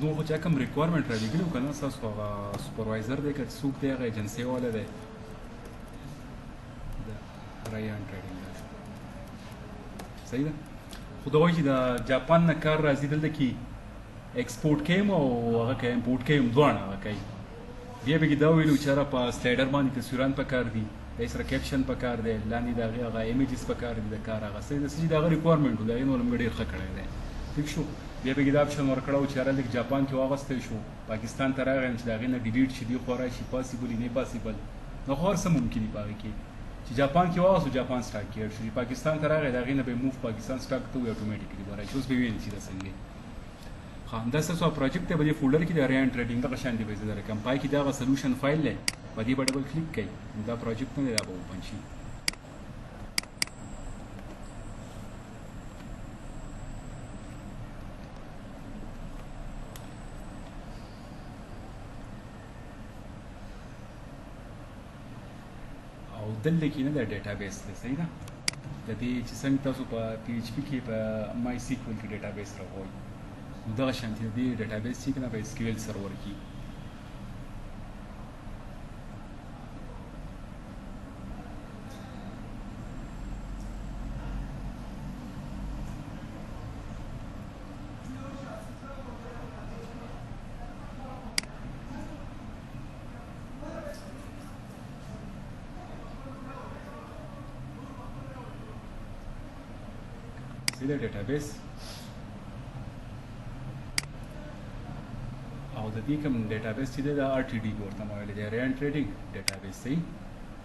نو خو چې کوم ریکوایرمنټ را لګیلو کنه تاسو هغه سپروایزر دی که څوک دی هغه ایجنسی والا دی د ریان ټریډینګ صحیح ده خو دا وایي چې د جاپان نه کار راځي دلته کې ایکسپورټ کوي او هغه کوي امپورټ کوي دواړه هغه کوي بیا به کې دا ویلو چې را په سلایډر باندې تصویران پکار دي د سره کیپشن پکار دی لاندې د هغه ایمیجز پکار دي د کار هغه صحیح ده چې دا ریکوایرمنټ دی نو موږ ډیر ښه کړی دی ٹھیک شو بیا به کې دا اپشن ورکړو چې را لیک جاپان کې واغسته شو پاکستان ته راغی چې دا غي نه ډیلیټ شي دی خو راشي پاسیبل نه پاسیبل نو خو هر څه ممکن دی پاره کې چې جاپان کې واغسو جاپان سٹاک کېږي چې پاکستان ته راغی دا غي نه به موف پاکستان سٹاک ته اتوماتیکلی ورای شي اوس به ویني چې دا څنګه خان دا څه پروجیکټ ته به فولډر کې د ریان ټریډینګ د شان دی به زده کوم پای کې دا سولوشن فایل لې په دې ډبل کلیک کړئ دا پروجیکټ نه دا به اوپن شي او دلته کې نه د ډیټابیس دی صحیح ده د دې چې څنګه تاسو په پی ایچ پی کې په مای سیکوال کې ډیټابیس راغوي دغه شانتي دی ډیټابیس چې کنه په اس کیو ایل سرور کې the database او د دې کوم ډیټابیس چې د ار ټي ډي ورته مویل دی ریان ټریډینګ ډیټابیس صحیح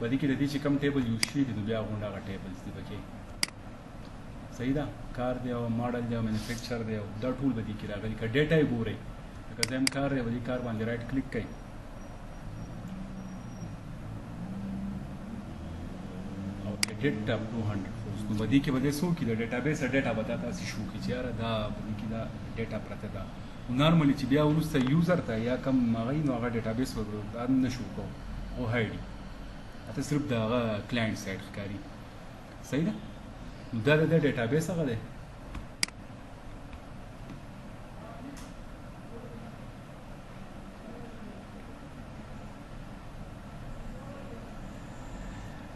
باندې کې د دې چې کوم ټیبل یوز شي د بیا غونډه غا ټیبلز دی پکې صحیح ده کار دی او ماډل دی او مینوفیکچر دی او دا ټول به دې کې راغلي که ډیټا یې ګورئ لکه زم کار دی ولې کار باندې رائټ کلیک کړئ او ایډیټ اپ 200 نو باندې کې بده سو کې د ډیټابیس ډیټا وتا تاسو شو کې چې یاره دا باندې کې دا ډیټا پرته ده نارملی چې بیا ورسته یوزر ته یا کم مغی نو هغه ډیټابیس ورو دا نشو کو او هایډي اته صرف دا هغه کلاینټ سایډ ښکاری صحیح ده نو دا د ډیټابیس هغه ده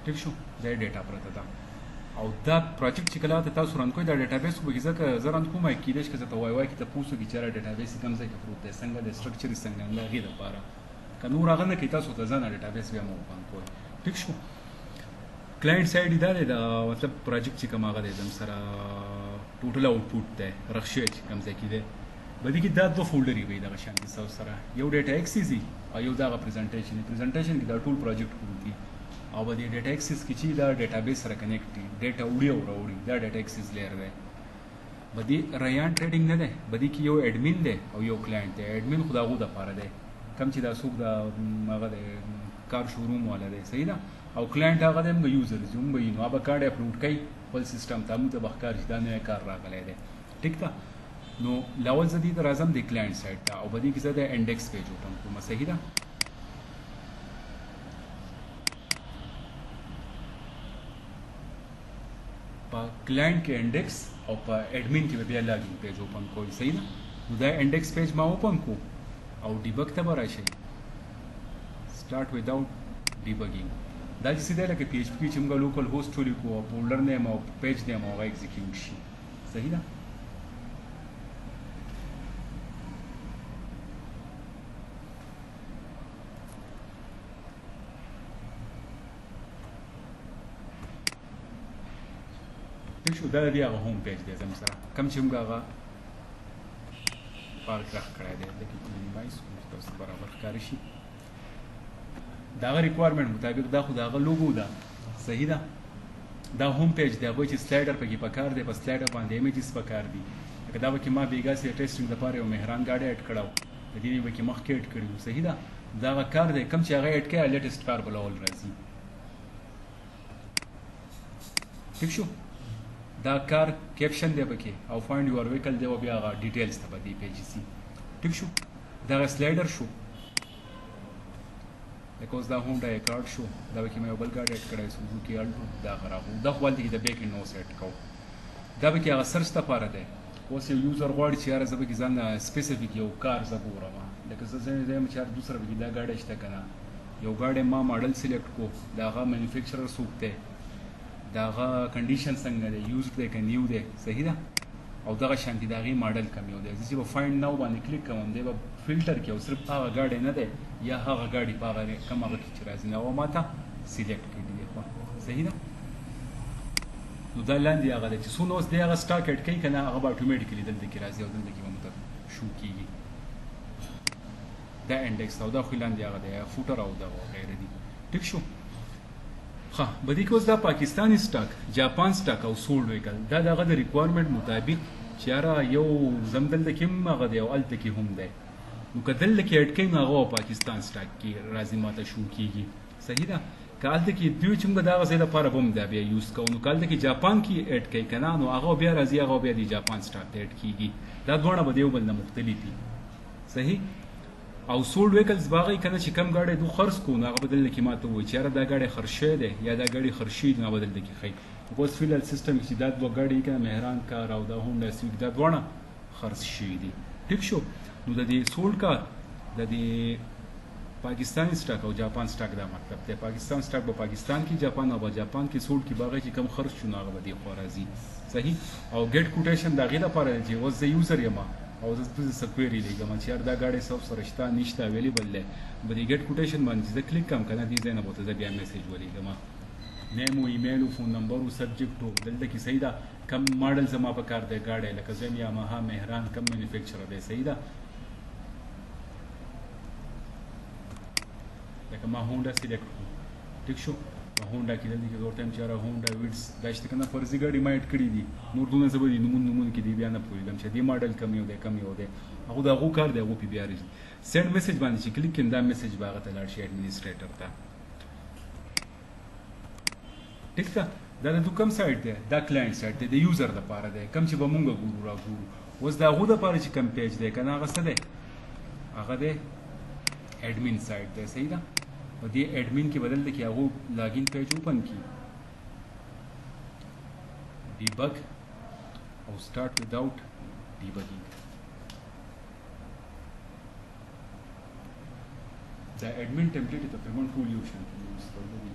ټیک شو دا ډیټا پرته ده او دا پروجیکټ چې کله تاسو ران کوئ دا ډیټابیس خو به ځکه زه ران کوم کېدای شي که زه ته وای کې ته پوښتنه کې چې را ډیټابیس کوم ځای کې پروت دی څنګه د سټرکچر څنګه نه غي د پاره که نور هغه نه کې تاسو ته ځان ډیټابیس بیا مو اوپن کوئ ٹھیک شو کلاینټ سایډ دا دی دا مطلب پروجیکټ چې کوم هغه دی زم سره ټوټل آوټپوټ دی رخصه چې کوم ځای کې دی باندې کې دا دوه فولډر وي دا شان دي سره یو ډیټا ایکسس او یو دا پریزنټیشن کې دا ټول پروجیکټ کوي او د ډیټا ایکسس کې چې دا ډیټابیس سره کنیکټ دي ډیټا وړي او راوړي دا ډیټا ایکسس لیر دی بدی ریان ټریډینګ نه دی بدی کې یو اډمین دی او یو کلاینټ دی اډمین خدا غو د پاره دی کم چې دا څوک دا هغه د کار شوروم والا دی صحیح ده او کلاینټ هغه د یوزر زوم به نو به کارت اپلوډ کوي خپل سیستم ته مو ته بخکار چې دا نه کار راغلی دی ټیک ده نو لاول زدي راځم د کلاینټ سایډ ته او بدی کې زه د انډیکس پیج اوپن کوم صحیح ده په کلاینټ کې انډیکس او په اډمین کې بیا لاګین پیج اوپن کوئ صحیح ده نو دا انډیکس پیج ما اوپن کو او ډیبګ ته راشي سٹارټ وداوت ډیبګینګ دا چې سیده لکه پی ایچ پی چې موږ لوکل هوست ولیکو او فولډر نیم او پیج نیم او ایگزیکیوټ شي صحیح ده شو دا بیا هغه هوم پیج دی زم سره کم چې موږ هغه پارک راخ کړی دی لکه مینیمایز تاسو برابر ښکاري شي دا هغه ریکوایرمنټ مطابق دا خو دا هغه لوګو ده صحیح ده دا هوم پیج دی هغه چې سلایډر پکې پکار دی په سلایډر باندې ایمیجز پکار دي لکه دا وکي ما بیګا سي ټیسټینګ لپاره یو مهران گاډي اډ کړو د دې وکي مخ کې اډ کړو صحیح ده دا هغه کار دی کم چې هغه اډ کړي لیټیسټ کار بلول راځي ٹھیک شو دا کار کیپشن دی پکې او فایند یور ویکل دی او بیا هغه ډیټیلز ته بدی پیج سي ټیک شو دا سلایډر شو بیکاز دا هوم ډای کارت شو دا به کې مې بل کارت اډ کړای سوزوکی الټو دا خرابو دا خپل دي د بیک نو سیټ کو دا به کې هغه سرچ ته پاره دی اوس یو یوزر غواړي چې یاره زه به کې ځان سپیسیفیک یو کار زه ګورم لکه زه یم چې یار دوسره به کې دا ګاډی شته که نه یو ګاډی ما ماډل سلیکټ کو د هغه مینوفیکچرر څوک دی د هغه کنډیشن څنګه دی یوز دی که نیو دی صحیح ده او دغه شانتي د هغې ماډل کم یو دی زه چې به فایند ناو باندې کلیک کوم دی به فلټر کړي او صرف هغه ګاډی نه دی یا هغه ګاډي په هغه کم هغه کې چې راځي نو هغه ما ته سلیکټ کړي دی صحیح ده نو دا لاندې هغه دی چې څونه اوس دی هغه سټاک اډ کوي که نه هغه به اټومیټیکلي دلته کې راځي او دلته کې به مو ته شو کېږي دا انډیکس او دا خو لاندې هغه دی فوټر او دا وغیره دي ټیک شو ښه به دې کې اوس دا پاکستاني سټاک جاپان سټاک او سولډ ویکل دا د هغه د ریکوایرمنټ مطابق چې یاره یو زم دلته کې هم هغه دی او هلته کې هم دی نو که دلته کې اډ کوي نو هغه پاکستان سټاک کې راځي ماته شو کېږي صحیح ده که هلته کې دوی چې موږ د هغه ځای لپاره به هم دا بیا یوز کوو نو که هلته کې جاپان کې اډ کوي که نه نو هغه بیا راځي هغه بیا د جاپان سټاک ته اډ کېږي دا دواړه به د یو بل نه مختلف دي صحیح او سولډ ویکلز به هغه که نه چې کم ګاډی دو خرڅ کړو نو هغه به دلته کې ماته ووایي چې یاره دا ګاډی خرڅ شوی دی یا دا ګاډی خرڅ شوي دي نو به دلته کې ښایي اوس فیلل سیسټم چې دا دوه ګاډي که مهران کار او دا هونډا سیویک دا دواړه خرڅ شوي دي ټیک شو نو د دې سولډ کار د دې پاکستانی سټاک او جاپان سټاک دا مطلب دی پاکستان سټاک به پاکستان کې جاپان او به جاپان کې سولډ کې باغې چې کم خرڅ شو نو هغه به دې خوا راځي صحیح او ګیټ کوټیشن د هغې لپاره دی چې اوس زه یوزر یم او زه څه کویري لیږم چې یار دا ګاډی سب سره شته نشته اویلیبل دی به دې ګیټ کوټیشن باندې چې زه کلیک کړم که نه دې ځای نه به ورته زه بیا میسیج ولیږم نیم و ایمیل و فون نمبر و سبجیکټ و دلته کې صحیح ده کم ماډل زما په کار دی ګاډی لکه زه یم یاماها مهران کم مینوفیکچرر دی صحیح ده لکه ما هونډا سلیکټ کړو ټیک شو هونډا کې دلته کې ورته یم چې یاره هونډا ویډس دا شته که نه فرضي ګاډي ما اډ کړي دي نور دونه زه به دي نومونه کې دي بیا نه پوهېږم چې دې ماډل کم یو دی کم یو دی هغه د هغو کار دی هغو پې بیا راځي سینډ میسیج باندې چې کلیک کړم دا میسیج به هغه ته لاړ شي اډمنسټریټر ته ټیک ده دا د کوم سایټ دی دا کلاینټ سایټ دی د یوزر دپاره دی کم چې به مونږ ګورو را ګورو اوس د هغو دپاره چې کم پیج دی که نه هغه څه دی هغه دی ایډمین سایټ دی صحیح ده او دې ایډمین کې بدل دی کې هغو لاګین پیج اوپن کړي ډیبګ او سټارټ وداوټ ډیبګینګ دا ایډمین ټمپلیټ تقریبا ټول یو شان یوز کول دي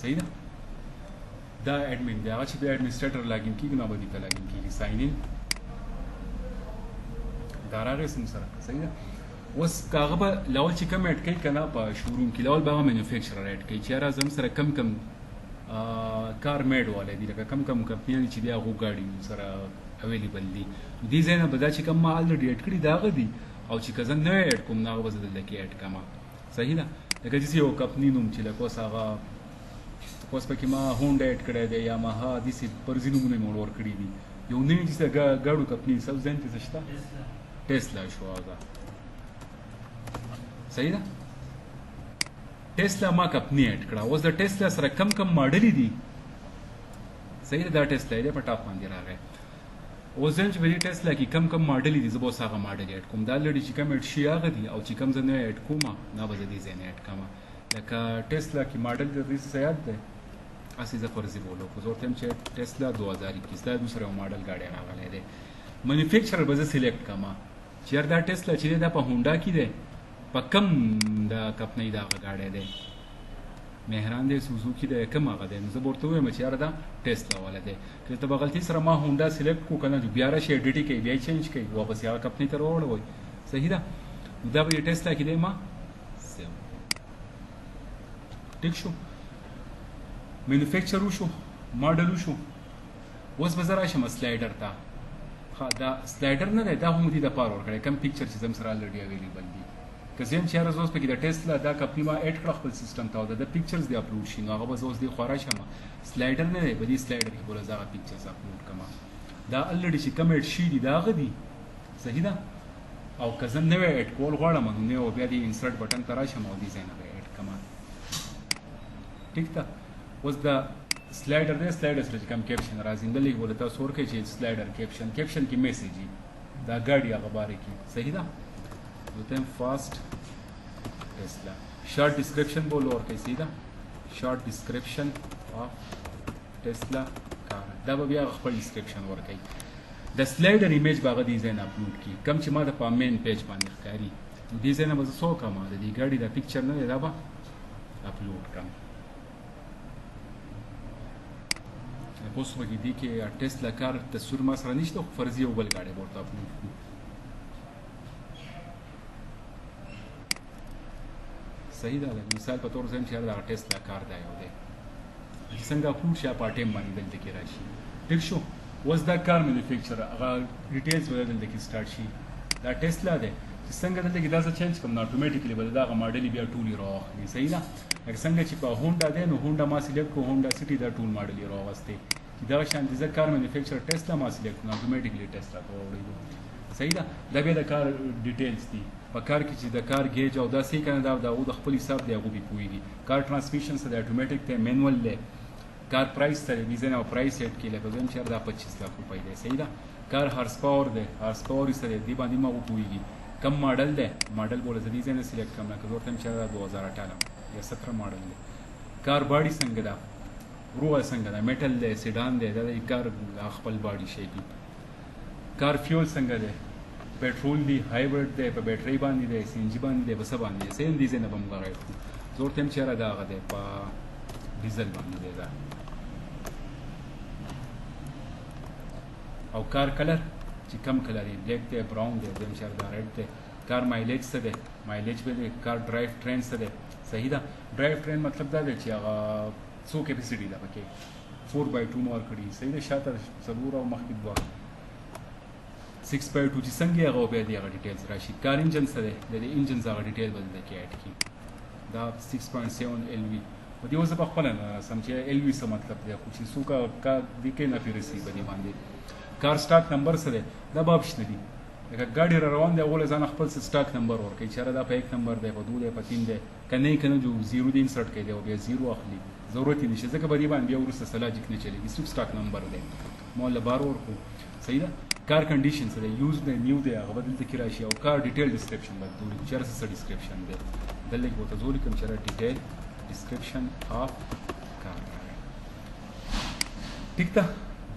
صحیح ده دا ایډمین دی هغه چې د ایډمنسټریټر لاګین کېږي نو به دې ته لاګین کېږي ساین ان دا راغی سم سره صحیح ده اوس که هغه به لول چې کم اډ کوي که نه په شوروم کې لول به هغه مینوفیکچرر اډ کوي چې یاره زم سره کم کم کار میډ والی دي لکه کم کم کمپنیانې چې دي هغو ګاډي سره اویلیبل دي دې ځای نه به دا چې کم ما الریډي اډ کړي د هغه دي او چې که زه نوی اډ کوم نو هغه به زه دلته کې اډ کړم صحیح ده لکه داسې یو کمپني نوم چې لکه اوس هغه اوس پکې ما هونډا اډ کړی دی یاماها داسې فرضي نومونه مې ورکړي دي یو نوي چې ګاډو کمپني سب ذهن کې څه شته ټیسلا شو هغه صحیح ده ټیسلا ما کمپني اډ کړه اوس د ټیسلا سره کم کم ماډلې دي صحیح ده دا ټیسلا دی په ټاپ باندې راغی اوس ځم چې په دې ټیسلا کې کم کم ماډلې دي زه به اوس هغه ماډل اډ کوم دا لړې چې کم اډ شي هغه دي او چې کم زه نه اډ کوم نه به زه دې ځای نه اډ کوم لکه ټیسلا کې ماډل د دې څه یاد دی اسی زه فرضي بولو خو زه ورته یم چې ټیسلا 2021 دا دوسره ماډل ګاډی راغلی دی مینوفیکچرر به زه سلیکټ کړم چې یار دا ټیسلا چې دی دا په هونډا کې دی په کم د کمپنۍ د هغه ګاډی دی مهران دی سوزوکي دی کم هغه دی نو زه به ورته ووایم چې یاره دا ټیسلا والا دی که ته په غلطي سره ما هونډا سلیکټ کړو که نه بیا راشي ایډیټ یې کوي بیا یې چینج کوي واپس هغه کمپنۍ ته راوړوئ صحیح ده نو دا به یې ټیسلا کې دی ما ټیک شو مینوفیکچر وشو ماډل وشو اوس به زه راشم سلایډر ته ښه دا سلایډر نه دی دا هم دې دپاره ورکړی کم پیکچر چې زم سره الریډي اویلیبل دي که زه یم چې یاره زه اوس پکې د ټیسلا دا کمپني ما اډ کړه خپل سیسټم ته او د پیکچرز دې اپلوډ شي نو هغه به زه اوس دې خوا راشم سلایډر نه دی به دې سلایډر کې به زه هغه پیکچرز اپلوډ کړم دا الریډي چې کم اډ شي دي دا هغه دي صحیح ده او که زه نوی اډ کول غواړم نو نو بیا دې انسرټ بټن ته راشم او دې ځای نه به اډ کړم ټیک ده اوس د سلایډر دی سلایډر سره چې کوم کیپشن راځي دلته کې بوله تاسو ورکړئ چې سلایډر کیپشن کې میسیج وي دا ګاډي هغه باره کې صحیح ده ورته فاست ټیسلا شارټ ډسکرپشن بوله ورکړئ صحیح ده شارټ ډسکرپشن اف ټسلا کار دا به بیا خپل ډسکرپشن ورکوي د سلایډر ایمیج به هغه دې ځای نه اپلوډ کړي کوم چې ما د په مین پیج باندې ښکاري نو دې ځای نه به زه څه وکړم د دې ګاډي دا پکچر نه دی دا به اپلوډ کړم اوس وګورئ دې کې ټسلا کار تصویر ما سره نشته خو فرضي یو بل ګاډی به ورته اپلوډ کړو صحیح ده لکه مثال په طور زم چې دا ټسلا کار دی یو دی چې څنګه اپلوډ شي په ټیم باندې دلته کې راشي ټیک شو اوس دا کار مینوفیکچر هغه ډیټیلز به دلته کې سٹارټ شي دا ټسلا دی چې څنګه دلته کې دا څه چینج کوم نو اتوماتیکلی به دا هغه ماډل بیا ټول راوخلي صحیح ده لکه څنګه چې په هونډا دی نو هونډا ما سلیکټ کو هونډا سټي دا ټول ماډل یې راوستي چې دا شان دي کار مینوفیکچر ټسلا ما سلیکټ نو اتوماتیکلی ټسلا کوي صحیح ده دا به د کار ډیټیلز دي په کار کې چې د کار گیج او دا سې کنه دا د خپل حساب دی هغه به پويږي کار ټرانسمیشن سره اتوماتیک ته مینوال دی کار پرایس سره ویزن او پرایس سیټ کې لکه زم چې دا 25 لک روپۍ دی صحیح ده کار هارس پاور دی هارس پاور سره دی باندې ما پويږي کم ماډل دی ماډل بوله د دې ځای نه سلیکټ کوم لکه ورته چې 2018 یا 17 ماډل دی کار باډي څنګه ده روه څنګه ده میټل دی سیډان دی دا کار خپل باډي شي کار فیول څنګه دی पेट्रोल दी हाइब्रिड दे पे बैटरी बांधी दे सीएनजी बांधी दे बस बांधी दे सेम डीजल न बम गराय जोर तेम चेहरा दा गदे पा डीजल बांधी दे दा او कार कलर چې کم کلر دی بلیک ته براون دی دیم چیرا دا ریډ ته کار مایلیج څه دی مایلیج به دی کار ډرایو ټرین څه دی صحیح ده ډرایو ټرین مطلب دا دی چې هغه څو کیپاسټي ده پکې 4x2 مور کړي صحیح ده شاته ضرور او مخکې دوه 6x2 چې څنګه هغه به دی هغه ډیټیلز راشي کار انجن سره د انجن هغه ډیټیل بدل کې اډ کی دا 6.7 LV او دی اوس په خپل سم چې LV څه مطلب دی خو چې څوک کا د کې نه پیرسي باندې باندې کار سٹاک نمبر سره دا باب شنه دي لکه ګاډي روان دی اول ځان خپل سٹاک نمبر ورکړي چې دا په 1 نمبر دی په 2 دی په 3 دی کنه کنه جو 0 دی انسرټ کړي دی او بیا 0 اخلي ضرورت نشي ځکه به دی باندې بیا ورسره سلاجیک نه چلیږي سٹاک نمبر دی مولا بار ورکو صحیح ده کار کنډیشن سره یوز نه نیو دی هغه بدل ته راشي او کار ډیټیل ډسکرپشن بدل چیرې څه ډسکرپشن دی دلته کې وته زول کوم چیرې ډیټیل ډسکرپشن اف کار ټیک ده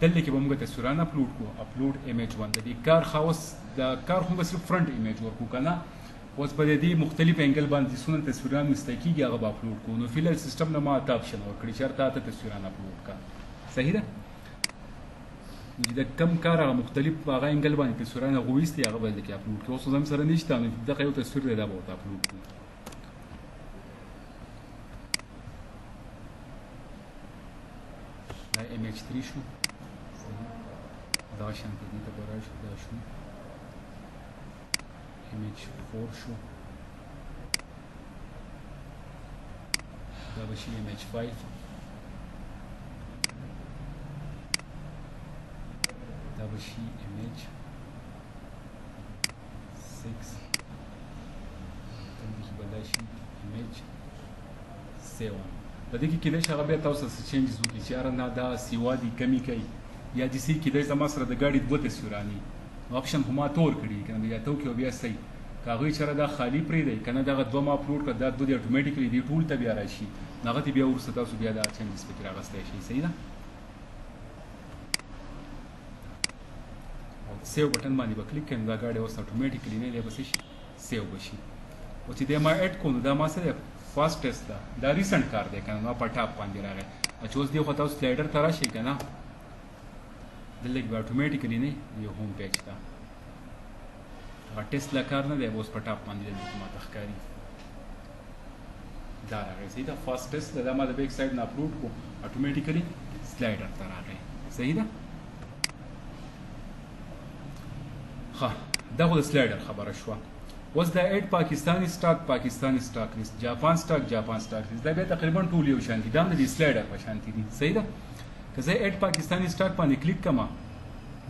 دلته کې به موږ تصویرونه اپلوډ کو اپلوډ ایمیج باندې دی کار خاص دا کار خو صرف فرنٹ ایمیج ورکو کنه اوس په دې مختلف انګل باندې سونه تصویرونه مستقیږي هغه به اپلوډ کو نو فیلر سیستم نه ما ته اپشن ورکړي چیرته ته تصویرونه اپلوډ کا صحیح ده د کم کار هغه مختلف هغه انګل باندې تصویرونه غوښتي هغه باندې کې اپلوډ کړو اوس زم سره نشته نو دغه یو تصویر دی دا به اپلوډ کړو دا ایمیج 3 شو دا شان په دې ته راځي دا شو ایمیج 4 شو دا به شي ایمیج 5 دا به شي ایمیج 6 دلته به دا شي ایمیج 7 په دې کې کله چې هغه بیا تاسو څه چینجز وکړي چې اره نه دا سیوادي کمی کوي یا د سی کې د زما سره د ګاډي دوه تصویرانی آپشن هم تور کړي کنه بیا تو کې بیا صحیح کاغوي چر دا خالی پرې دی کنه دا دوه ما اپلوډ کړ دا دوه اتوماتیکلی دی ټول ته بیا راشي هغه ته بیا ورسته تاسو بیا دا چینجز پکې راغستای شي صحیح ده سیو بٹن باندې به کلیک کړئ دا ګاډي اوس اتوماتیکلی نه دی بس شي سیو بشي او چې دا ما اډ کوم دا ما سره فاست ټیسټ دا ریسنت کار دی کنه نو په ټاپ باندې راغی چې اوس دی خو تاسو سلایډر ترا شي کنه دلته به اتوماتیکلی نه یو هوم پیج تا هغه ټیسټ لا کار نه دی اوس په ټاپ باندې د ما تخکاری دا راغی صحیح ده فاست ټیسټ دا ما د بیک سایډ نه اپلوډ کو اتوماتیکلی سلایډر تر راغی صحیح ده ها دا خو د سلایډر خبره شو اوس دا اډ پاکستانی سٹاک لیست جاپان سٹاک لیست دا به تقریبا ټول یو شان دي دا د سلایډر په شان دي صحیح ده که زه اډ پاکستانی سٹاک باندې کلیک کما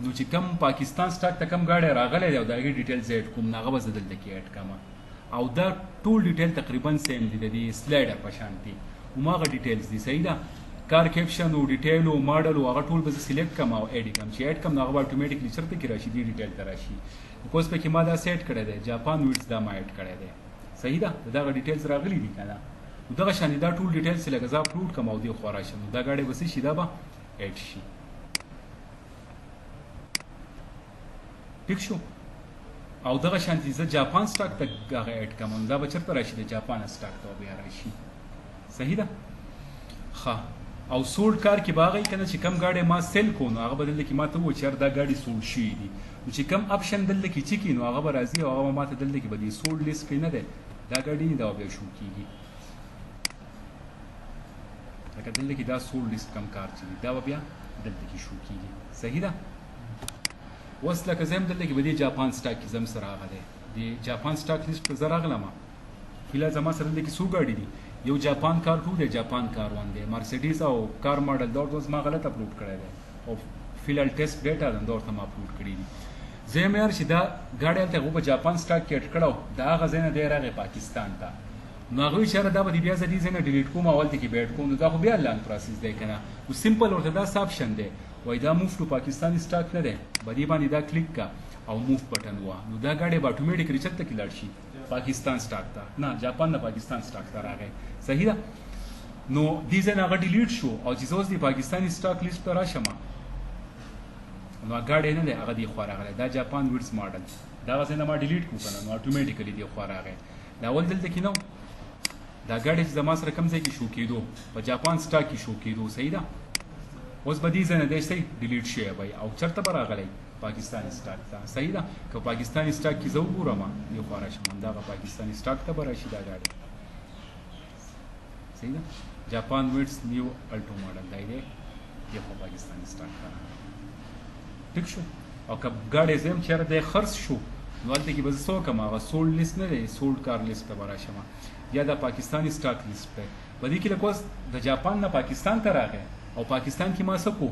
نو چې کم پاکستان سٹاک ته کم گاډي راغلی دی او داغه ډیټیل زیټ کوم ناغه به زدل کې اډ کما او دا ټول ډیټیل تقریبا سیم دي د سلایډر په شان دي هماغه ډیټیلز دي صحیح ده کار کیپشن او ډیټیل او ماډل او هغه ټول به سلیکټ کما او اډ کم چې اډ کم ناغه اتوماتیکلی چرته کې راشي دی ډیټیل ته راشي کوس په کې ما دا سیټ کړی دی جاپان ویډز دا ما اډ کړی دی صحیح ده دا ډیټیلز راغلي دي کنه دغه شان دا ټول ډیټیلز لکه زه اپلوډ کوم او دی خو راشم دا ګاډي بس شي دا به اډ شي ټیک شو او دغه شان چې زه جاپان سٹاک ته هغه اډ کوم دا به چرته راشي د جاپان سٹاک ته بیا راشي صحیح ده ښه او سولډ کار کې باغی کنه چې کم گاډي ما سیل کو نو هغه بدل کې ما ته و چر دا گاډي سولډ شي دي نو چې کم اپشن دل کې چې کی نو هغه به راځي او هغه ما ته دل کې بدی سولډ لیست کې نه ده دا گاډي نه دا بیا شو کیږي لکه دل کې دا سولډ لیست کم کار چي دا بیا دل کې شو کیږي صحیح ده اوس لکه زم دل کې بدی جاپان سٹاک کې زم سره راغله دی جاپان سٹاک لیست په زرا غلم فیلا زما سره دل کې سو گاډي دي یو جاپان کار ټو دی جاپان کار باندې مرسيډیز او کار ماډل دا اوس ما غلط اپلوډ کړی دی او فیلال ټیسټ ډیټا دا ورته ما اپلوډ کړی دي زه مې چې دا گاډي ته په جاپان سٹاک کې اټ کړو دا غزنه دی راغی پاکستان ته نو هغه اشاره دا به بیا ځدی زنه ډیلیټ کوم اول ته کې بیٹ کوم دا خو بیا لان پروسس دی کنه او سمپل ورته دا آپشن دی وای دا موف ټو پاکستانی سٹاک نه دی بدی باندې دا کلیک کا او موف بٹن وا نو دا گاډي به اتوماتیکلی چته کې لاړ شي پاکستان سٹاک ته نه جاپان نه پاکستان سٹاک ته راغی صحیح ده نو دې ځنه هغه ډیلیټ شو او چې اوس دی پاکستانی سٹاک لیست ته راشم نو گاډي نه دی هغه دی خو راغلی دا جاپان ویډز ماډل دا ځنه ما ډیلیټ کو کنه نو اتوماتیکلی دی خو راغی دا ول دلته کې نو دا گاډي چې زما سره کم ځای کې شو کېدو په جاپان سٹاک کې شو کېدو صحیح ده اوس به دې ځنه دی صحیح ډیلیټ شي وای او چرته به راغلی پاکستانی سٹاک ته صحیح ده که پاکستانی سٹاک کې زه وګورم یو خورا شم دا پاکستانی سٹاک ته به راشي دا گاډي صحیح ده جاپان ویډز نیو الټو ماډل دی دی یو پاکستانی سٹاک ته ټیک شو او که گاډي زم چیرې د خرڅ شو نو ولته کې به زه څو کوم هغه سولډ لیست نه دی سولډ کار لیست ته به راشم یا د پاکستانی سٹاک لیست ته په دې کې لکه د جاپان نه پاکستان ته راغی او پاکستان کې ما سکو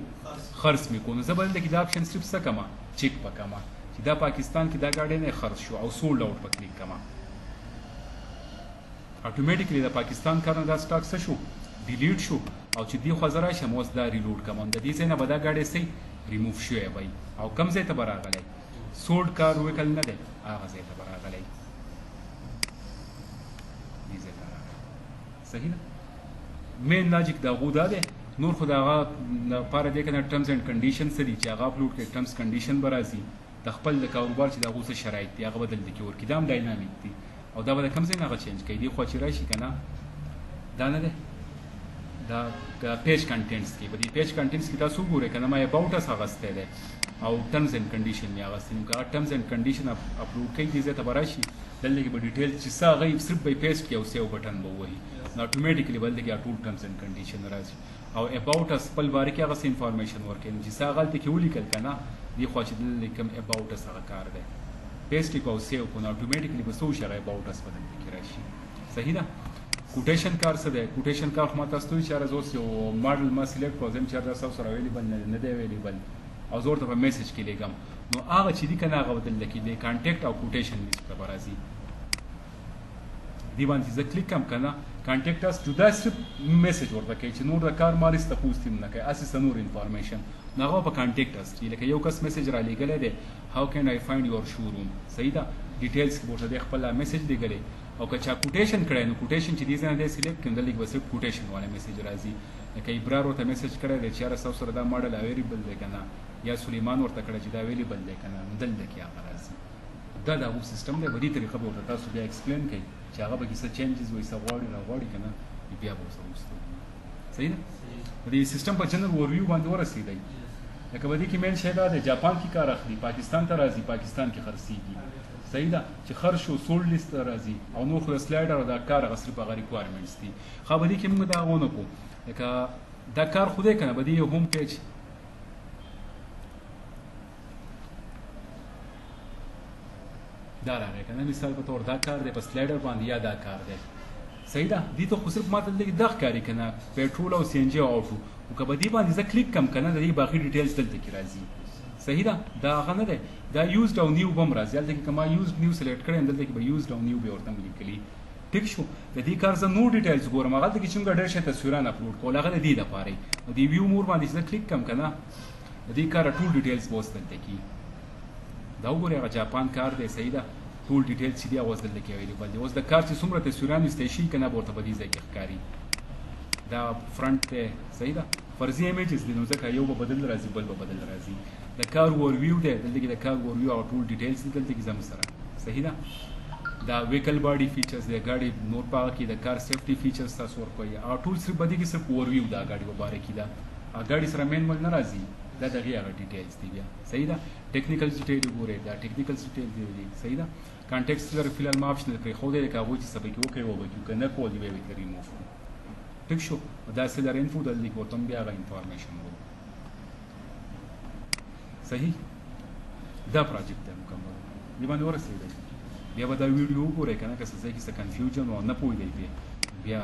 خرڅ میکو نو زبر د کې دا اپشن صرف څه کما چیک پکما چې دا پاکستان کې دا گاډي نه خرڅ شو او سولډ اوټ په کلیک کما اتوماتیکلی دا پاکستان کارن دا سٹاک څه شو ډیلیټ شو او چې دی خو زرا شموس دا ریلوډ کوم د دې څخه به دا گاډي سي ریموو شوی وای او کم ځای ته براغلی سولډ کار وکړل نه دی هغه ځای ته براغلی دې ځای ته راغلی صحیح ده مین لاجیک دا غو دا دی نور خو دا هغه لپاره دی کنه ټرمز اینډ کنډیشن څه دي چې هغه اپلوډ کړي ټرمز کنډیشن به راځي د خپل د کاروبار چې دا غو څه شرایط دي هغه بدل دي کې ورکې دا هم ډاینامیک دي او دا به کم ځای نه هغه چینج کوي دی خو چې راشي کنه دا نه دی دا پیج کنټینټس کې په دې پیج کنټینټس کې تاسو ګورئ کنه ما اباوټ اس هغسته ده او ټرمز اینډ کنډیشن یا هغسته نو که ټرمز اینډ کنډیشن اپلوډ کوي دې ته براشي دلته کې به ډیټیل چې څه غي صرف به پیسټ کې او سیو بٹن به وایي نو اتوماتیکلی بل دې ټول ټرمز اینډ کنډیشن راځي او اباوټ اس خپل باره کې هغه انفارمیشن ورکړي چې څه غلطي کې ولیکل کنه دی خو چې دلته کوم اباوټ اس هغه کار ده پیسټ کو او سیو کو نو اتوماتیکلی به سو شغه اباوټ اس بدل کې راشي صحیح ده کوټیشن کار څه دی کوټیشن کار خو ما تاسو ته اشاره زوس یو ماډل ما سلیکټ کوم چې دا تاسو سره ویلیبل نه دی ویلیبل او زور ته په میسج کې لګم نو هغه چې دی کنه هغه بدل کې دی کانټیکټ او کوټیشن لیست په راځي دی باندې زه کلیک کوم کنه کانټیکټ اس جدا صرف میسج ورته کوي چې نور د کار مالي ست پوښتنه نه کوي اساس نور انفارمیشن هغه په کانټیکټ اس کې لکه یو کس میسج را لګلې دی هاو کین آی فایند یور شوروم صحیح ده ډیټیلز کې ورته خپل میسج لګلې او که چا کوټیشن کړی نو کوټیشن چې دې ځنه دې سلیکټ کړل لکه وسه کوټیشن والا میسج راځي لکه ابرار ورته میسج کړی دی چې تاسو سره دا ماډل اویلیبل دی کنه یا سلیمان ورته کړی چې دا اویلیبل دی کنه دلته کې هغه راځي دا د هغه سیستم دی په دې طریقه به تاسو بیا ایکسپلین کړئ چې هغه به څه چینجز وایي څه غواړي راغواړي کنه بیا به وسه وستو صحیح ده دې سیستم په جنرال اورویو باندې ورسېدای لکه به دې کې مین شی دا دی جاپان کې کار اخلي پاکستان ته راځي پاکستان کې خرڅيږي صحیح ده چې خرڅ شو سولډ لیست راځي او نو خو سلایډر او دا کار غسر په غری ریکوایرمنټس دي خو به دې کې موږ دا غوونه کو لکه دا کار خوده کنه به دې هوم پیج دا راغی کنه مثال په تور دا کار دی په سلایډر باندې یا دا کار دی صحیح ده دې ته خو صرف ماته لګي دغه کاری کنه پېټرول او سی ان جی او اټو او کبه دې باندې زه کلیک کم کنه د دې باقي ډیټیلز دلته کې راځي صحیح ده دا هغه نه ده دا یوزډ او نیو بم راځي دلته کې کما یوزډ نیو سلیکټ کړم دلته کې به یوزډ او نیو به ورته لیکلي ټیک شو د دې کار زه نو ډیټیلز ګورم هغه دلته کې څنګه ډېر شي تصویرونه اپلوډ کول هغه د دې لپاره او دې ویو مور باندې زه کلیک کم کنه د دې کار ټول ډیټیلز بوس دلته کې دا وګورئ هغه جاپان کار دی صحیح ده ټول ډیټیلز چې دی اوس دلته کې اویلیبل دی. اوس د کار چې څومره تصویران ایستلی شي که نه به ورته په دې ځای کې ښکاري. دا فرنٹ دی صحیح ده. فرضي ایمیجز دي نو ځکه یو به بدل راځي بل به بدل راځي. د کار اوورویو دی دلته کې د کار اوورویو او ټول ډیټیلز دي دلته کې زموږ سره صحیح ده. دا ویکل باډي فیچرز دی ګاډي نور په هغه کې د کار سیفټي فیچرز تاسو ورکوئ او ټول صرف په دې کې صرف اوورویو دا ګاډي په باره کې ده. ګاډي سره مین مل نه راځي دا دغه هغه ډیټیلز دي بیا صحیح ده. ټیکنیکل ډیټیل وګورئ دا ټیکنیکل ډیټیل دی صحیح ده. کانټیکسټ لر فیلال ما آپشن پرې خو دې کا وو چې سبا کې وکړي او وکړي کنه کول دی به ریموف ټیک شو. دا سلر انفو د لیک ورته بیا غا انفارمیشن وو صحیح. دا پروجیکټ دی مکمل دی باندې ورسېږي. بیا به دا ویډیو وګورئ کنه که څه ځای کې څه کنفیوژن او نه پوهیږئ بیا